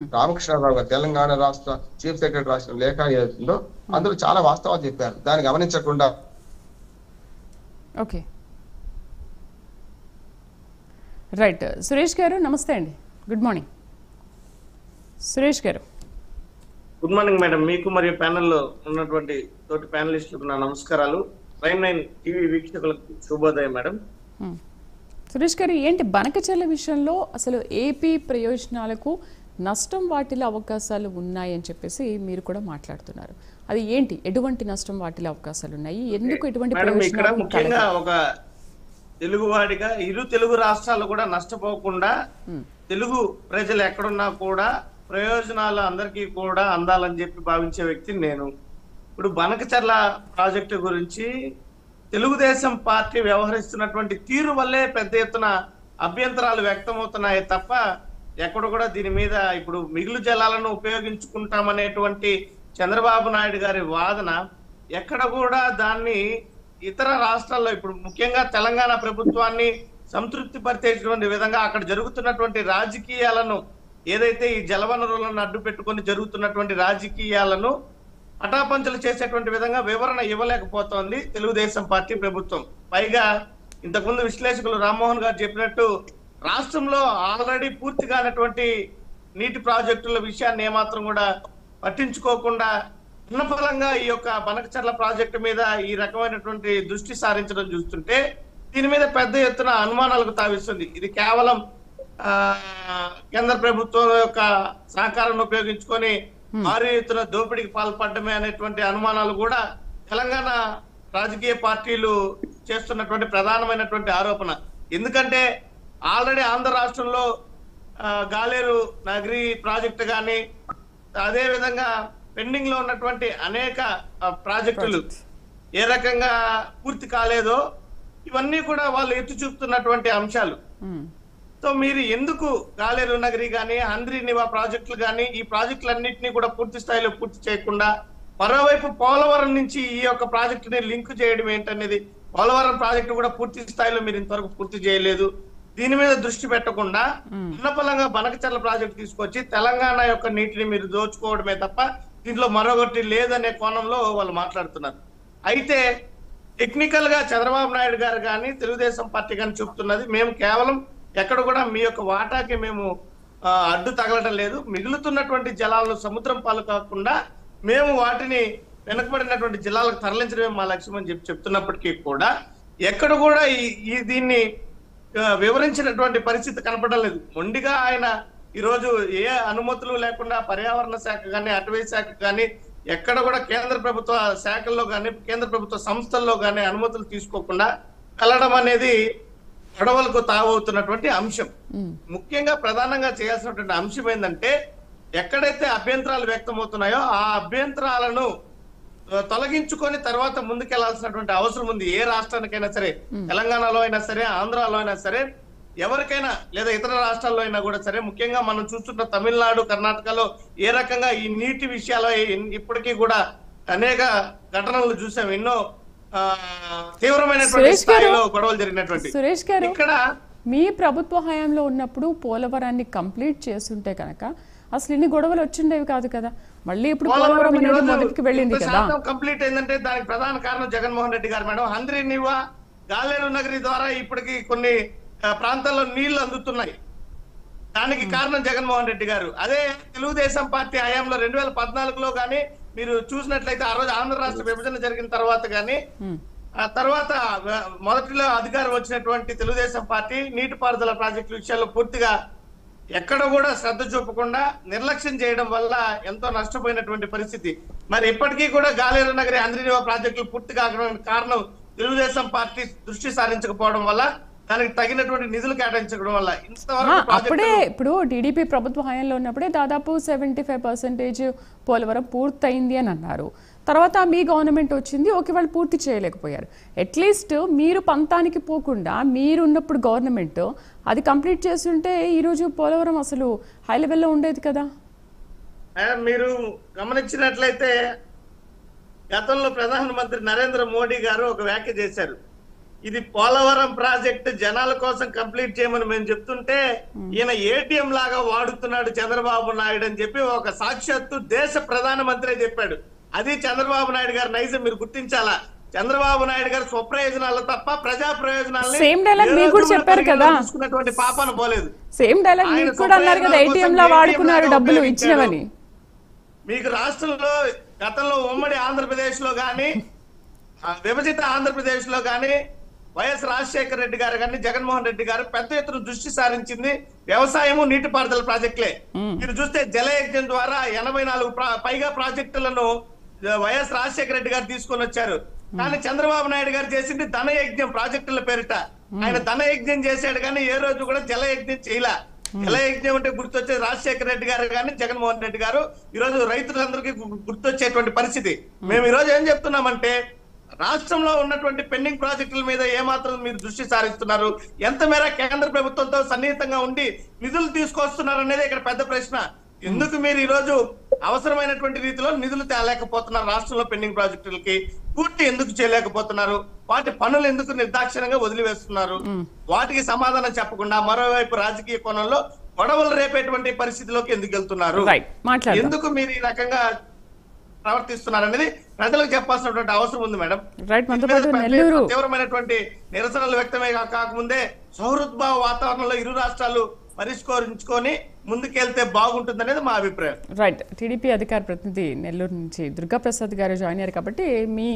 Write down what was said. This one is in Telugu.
రామకృష్ణారావు గారు తెలంగాణ రాష్ట్ర చీఫ్ సెక్రటరీ రాసిన లేఖ ఏదైతుందో అందులో చాలా వాస్తవాలు చెప్పారు. దాన్ని గమనించకుండా ఓకే రైట్. సురేష్ గారు నమస్తే అండి, గుడ్ మార్నింగ్. సురేష్ గారు గుడ్ మార్నింగ్ మేడం, మీకు మరియు ప్యానెల్లో ఉన్నటువంటి తోటి ప్యానలిస్టులకు నా నమస్కారాలు. ప్రైమ్ 9 టీవీ వీక్షకులకు శుభోదయం మేడం. సురేష్ గారు, ఏంటి బనకచెర్ల విషయంలో అసలు ఏపీ ప్రయోజనాలకు నష్టం వాటిల్లే అవకాశాలు ఉన్నాయని చెప్పేసి మీరు కూడా మాట్లాడుతున్నారు. అది ఏంటి, ఎటువంటి నష్టం వాటిల్లే అవకాశాలు ఉన్నాయి, ఎందుకు ఎటువంటి మేడం ఇక్కడ ప్రయోజనాలు ముఖ్యంగా ఒక తెలుగువాడిగా ఇరు తెలుగు రాష్ట్రాలు కూడా నష్టపోకుండా తెలుగు ప్రజలు ఎక్కడున్నా కూడా ప్రయోజనాలు అందరికీ కూడా అందాలని చెప్పి భావించే వ్యక్తిని నేను. ఇప్పుడు బనకచెర్ల ప్రాజెక్టు గురించి తెలుగుదేశం పార్టీ వ్యవహరిస్తున్నటువంటి తీరు వల్లే పెద్ద ఎత్తున అభ్యంతరాలు వ్యక్తమవుతున్నాయి తప్ప ఎక్కడ కూడా దీని మీద ఇప్పుడు మిగులు జలాలను ఉపయోగించుకుంటామనేటువంటి చంద్రబాబు నాయుడు గారి వాదన ఎక్కడ కూడా దాన్ని ఇతర రాష్ట్రాల్లో ఇప్పుడు ముఖ్యంగా తెలంగాణ ప్రభుత్వాన్ని సంతృప్తి పరిచేటువంటి విధంగా అక్కడ జరుగుతున్నటువంటి రాజకీయాలను ఏదైతే ఈ జలవనరులను అడ్డు పెట్టుకొని జరుగుతున్నటువంటి రాజకీయాలను అటాపంచలు చేసేటువంటి విధంగా వివరణ ఇవ్వలేకపోతోంది తెలుగుదేశం పార్టీ ప్రభుత్వం. పైగా ఇంతకుముందు విశ్లేషకులు రామ్మోహన్ గారు చెప్పినట్టు రాష్ట్రంలో ఆల్రెడీ పూర్తి కానటువంటి నీటి ప్రాజెక్టుల విషయాన్ని ఏమాత్రం కూడా పట్టించుకోకుండా ఉన్నఫలంగా ఈ యొక్క బనకచెర్ల ప్రాజెక్టు మీద ఈ రకమైనటువంటి దృష్టి సారించడం చూస్తుంటే దీని మీద పెద్ద ఎత్తున అనుమానాలకు తావిస్తుంది. ఇది కేవలం కేంద్ర ప్రభుత్వం యొక్క సహకారాన్ని ఉపయోగించుకొని భారీ ఎత్తున దోపిడీకి పాల్పడమే అనేటువంటి అనుమానాలు కూడా తెలంగాణ రాజకీయ పార్టీలు చేస్తున్నటువంటి ప్రధానమైనటువంటి ఆరోపణ. ఎందుకంటే ఆల్రెడీ ఆంధ్ర రాష్ట్రంలో గాలేరు నగరి ప్రాజెక్టు కానీ అదే విధంగా పెండింగ్ లో ఉన్నటువంటి అనేక ప్రాజెక్టులు ఏ రకంగా పూర్తి కాలేదో ఇవన్నీ కూడా వాళ్ళు ఎత్తి చూపుతున్నటువంటి అంశాలు. సో మీరు ఎందుకు గాలేరు నగరి కానీ హంద్రీ నివా ప్రాజెక్టులు కానీ ఈ ప్రాజెక్టులన్నింటినీ కూడా పూర్తి స్థాయిలో పూర్తి చేయకుండా మరోవైపు పోలవరం నుంచి ఈ యొక్క ప్రాజెక్టుని లింక్ చేయడం ఏంటనేది, పోలవరం ప్రాజెక్టు కూడా పూర్తి స్థాయిలో మీరు ఇంతవరకు పూర్తి చేయలేదు. దీని మీద దృష్టి పెట్టకుండా ఉన్నపలంగా బనకచెర్ల ప్రాజెక్టు తీసుకొచ్చి తెలంగాణ యొక్క నీటిని మీరు దోచుకోవడమే తప్ప దీంట్లో మరొకటి లేదనే కోణంలో వాళ్ళు మాట్లాడుతున్నారు. అయితే టెక్నికల్ గా చంద్రబాబు నాయుడు గారు కానీ తెలుగుదేశం పార్టీ కానీ చెప్తున్నది మేము కేవలం ఎక్కడ కూడా మీ యొక్క వాటాకి మేము అడ్డు తగలటం లేదు, మిగులుతున్నటువంటి జలాలను సముద్రం పాలు కాకుండా మేము వాటిని వెనకబడినటువంటి జిల్లాలకు తరలించడమే మా లక్ష్యం అని చెప్తున్నప్పటికీ కూడా ఎక్కడ కూడా ఈ దీన్ని వివరించినటువంటి పరిస్థితి కనపడడం లేదు. మొండిగా ఆయన ఈరోజు ఏ అనుమతులు లేకుండా పర్యావరణ శాఖ కానీ అటవీ శాఖ కానీ ఎక్కడ కూడా కేంద్ర ప్రభుత్వ శాఖల్లో కానీ కేంద్ర ప్రభుత్వ సంస్థల్లో కానీ అనుమతులు తీసుకోకుండా వెళ్ళడం అనేది గొడవలకు తావవుతున్నటువంటి అంశం. ముఖ్యంగా ప్రధానంగా చేయాల్సినటువంటి అంశం ఏంటంటే ఎక్కడైతే అభ్యంతరాలు వ్యక్తమవుతున్నాయో ఆ అభ్యంతరాలను తొలగించుకొని తర్వాత ముందుకెళ్లాల్సినటువంటి అవసరం ఉంది. ఏ రాష్ట్రానికైనా సరే, తెలంగాణలో అయినా సరే, ఆంధ్రాలో అయినా సరే, ఎవరికైనా లేదా ఇతర రాష్ట్రాల్లో అయినా కూడా సరే, ముఖ్యంగా మనం చూస్తున్న తమిళనాడు కర్ణాటకలో ఏ రకంగా ఈ నీటి విషయాల్లో ఇప్పటికీ కూడా అనేక ఘటనలు చూసాం. ఎన్నో తీవ్రమైనటువంటి స్థాయిలో గొడవలు జరిగినటువంటి. సురేష్ గారు, ఇక్కడ మీ ప్రభుత్వ హయాంలో ఉన్నప్పుడు పోలవరాన్ని కంప్లీట్ చేస్తుంటే కనుక అసలు ఇన్ని గొడవలు వచ్చిండేవి కాదు కదా. మళ్ళీ ఇప్పుడు పోలవరం అనేది మొదటికి వెళ్ళింది కదా. కంప్లీట్ అయిందంటే దానికి ప్రధాన కారణం జగన్మోహన్ రెడ్డి గారు మేడం. హంద్రీ నివా గాలేరు నగరి ద్వారా ఇప్పటికి కొన్ని ప్రాంతాల్లో నీళ్లు అందుతున్నాయి. దానికి కారణం జగన్మోహన్ రెడ్డి గారు. అదే తెలుగుదేశం పార్టీ హయాంలో 2014లో కానీ మీరు చూసినట్లయితే ఆ రోజు ఆంధ్ర రాష్ట్ర విభజన జరిగిన తర్వాత కానీ ఆ తర్వాత మొదటిలో అధికారం వచ్చినటువంటి తెలుగుదేశం పార్టీ నీటిపారుదల ప్రాజెక్టుల విషయాల్లో పూర్తిగా ఎక్కడ కూడా శ్రద్ధ చూపకుండా నిర్లక్ష్యం చేయడం వల్ల ఎంతో నష్టపోయినటువంటి పరిస్థితి. మరి ఇప్పటికీ కూడా గాలేరు నగరి హంద్రీ నివా ప్రాజెక్టులు పూర్తి కావడానికి కారణం తెలుగుదేశం పార్టీ దృష్టి సారించకపోవడం వల్ల, దానికి తగినటువంటి నిధులు కేటాయించడం వల్ల ఇంతవరకు అప్పుడే ఇప్పుడు టీడీపీ ప్రభుత్వ హయాంలో ఉన్నప్పుడే దాదాపు 75% పోలవరం పూర్తయింది అని అన్నారు. తర్వాత మీ గవర్నమెంట్ వచ్చింది, ఓకే వాళ్ళు పూర్తి చేయలేకపోయారు. అట్లీస్ట్ మీరు పంతానికి పోకుండా మీరున్నప్పుడు గవర్నమెంట్ అది కంప్లీట్ చేస్తుంటే ఈరోజు పోలవరం అసలు హై లెవెల్లో ఉండేది కదా. మీరు గమనించినట్లయితే గతంలో ప్రధానమంత్రి నరేంద్ర మోడీ గారు ఒక వ్యాఖ్య చేశారు. ఇది పోలవరం ప్రాజెక్ట్ జనాల కోసం కంప్లీట్ చేయమని మేము చెప్తుంటే ఈయన ఏటీఎం లాగా వాడుతున్నాడు చంద్రబాబు నాయుడు అని చెప్పి ఒక సాక్షాత్తు దేశ ప్రధానమంత్రి చెప్పాడు. అది చంద్రబాబు నాయుడు గారి నైజం మీరు గుర్తించాలా. చంద్రబాబు నాయుడు గారు స్వప్రయోజనాలు తప్ప ప్రజా ప్రయోజనాలు సేమ్ డైలాగ్ మీకు కూడా చెప్పారు కదా, చూసుకున్నటువంటి పాపాన పోలేదు. సేమ్ డైలాగ్ మీకు కూడా అన్నారు కదా, ఏటీఎం లా వాడుకున్నారు డబ్బులు ఇచ్చినవని. మీకు రాష్ట్రంలో గతంలో ఉమ్మడి ఆంధ్రప్రదేశ్ లో గాని విభజిత ఆంధ్రప్రదేశ్ లో గాని వైఎస్ రాజశేఖర రెడ్డి గారు కానీ జగన్మోహన్ రెడ్డి గారు పెద్ద ఎత్తున దృష్టి సారించింది వ్యవసాయము నీటిపారుదల ప్రాజెక్టులే. మీరు చూస్తే జలయజ్ఞం ద్వారా 84 పైగా ప్రాజెక్టులను వైఎస్ రాజశేఖర రెడ్డి గారు తీసుకొని వచ్చారు. కానీ చంద్రబాబు నాయుడు గారు చేసింది ధనయజ్ఞం ప్రాజెక్టుల పేరిట. ఆయన ధనయజ్ఞం చేశాడు కానీ ఏ రోజు కూడా జలయజ్ఞం చేయలే. జలయజ్ఞం అంటే గుర్తొచ్చేది రాజశేఖర రెడ్డి గారు కానీ జగన్మోహన్ రెడ్డి గారు. ఈ రోజు రైతులందరికీ గుర్తొచ్చేటువంటి పరిస్థితి. మేము ఈ రోజు ఏం చెప్తున్నామంటే రాష్ట్రంలో ఉన్నటువంటి పెండింగ్ ప్రాజెక్టుల మీద ఏమాత్రం మీరు దృష్టి సారిస్తున్నారు, ఎంత మేర కేంద్ర ప్రభుత్వంతో సన్నిహితంగా ఉండి నిధులు తీసుకొస్తున్నారు అనేది ఇక్కడ పెద్ద ప్రశ్న. ఎందుకు మీరు ఈ రోజు అవసరమైనటువంటి రీతిలో నిధులు తేలేకపోతున్నారు? రాష్ట్రంలో పెండింగ్ ప్రాజెక్టులకి పూర్తి ఎందుకు చేయలేకపోతున్నారు? వాటి పనులు ఎందుకు నిర్దాక్షిణంగా వదిలివేస్తున్నారు? వాటికి సమాధానం చెప్పకుండా మరోవైపు రాజకీయ కోణంలో గొడవలు రేపేటువంటి పరిస్థితిలోకి ఎందుకు వెళ్తున్నారు? ఎందుకు మీరు ఈ రకంగా ప్రవర్తిస్తున్నారు అనేది ప్రజలకు చెప్పాల్సినటువంటి అవసరం ఉంది మేడం. తీవ్రమైనటువంటి నిరసనలు వ్యక్తమే కాకముందే సౌహృద్భావ వాతావరణంలో ఇరు రాష్ట్రాలు పరిష్కరించుకొని ముందుకెళ్తే బాగుంటుంది అనేది మా అభిప్రాయం. రైట్. టీడీపీ అధికార ప్రతినిధి నెల్లూరు నుంచి దుర్గా ప్రసాద్ గారు జాయిన్ అయ్యారు కాబట్టి మీ